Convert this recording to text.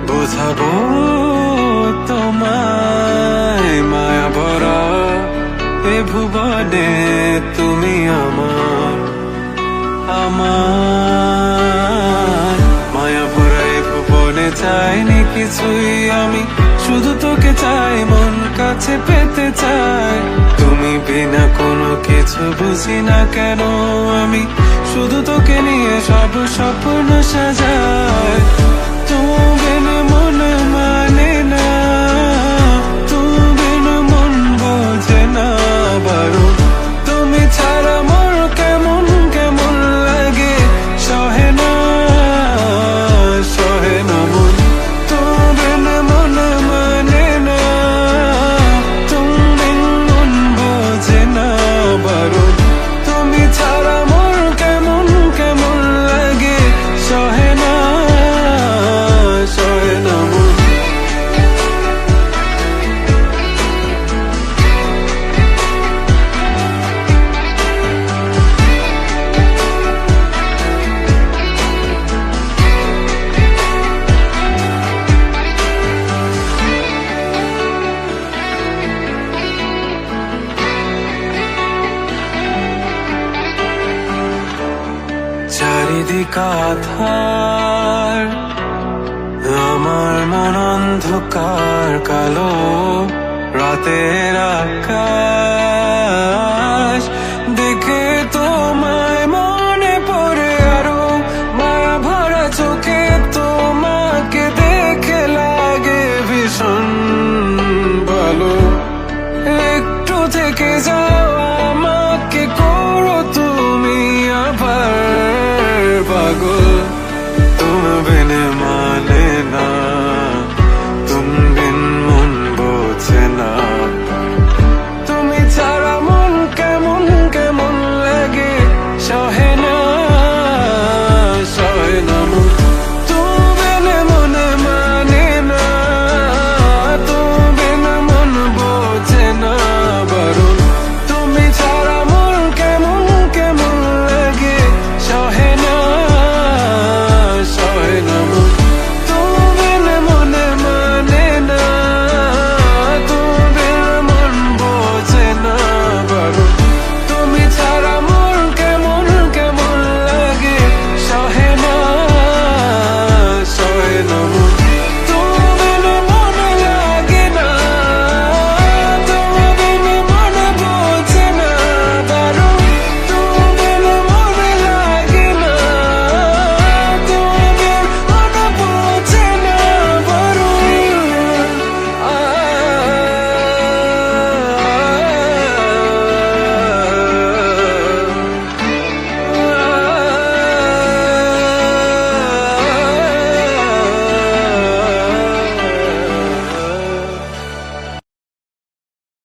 বোঝাবো তোমায় মায়া ভরা এ ভুবনে তুমি আমার আমার মায়া ভরা এ ভুবনে চাইনি কিছুই আমি, শুধু তোকে চাই, মন কাছে পেতে চাই। তুমি বিনা কোনো কিছু বুঝি না কেন আমি, শুধু তোকে নিয়ে সব স্বপ্ন সাজাই। তুমি বিনা মন মানে না, তুমি বিনা মন বোঝে না বারণ। তুমি ছাড়া মোর কেমন কেমন লাগে, সহে না সহে না মন। তুমি বিনা মন মানে না, তুমি বিনা মন বোঝে না বারণ। তুমি ছাড়া মোর কেমন কেমন লাগে, সহে না সহে না মন। চারিদিক আধার, আমার মন অন্ধকার কালো, রাতের আকাশ দেখে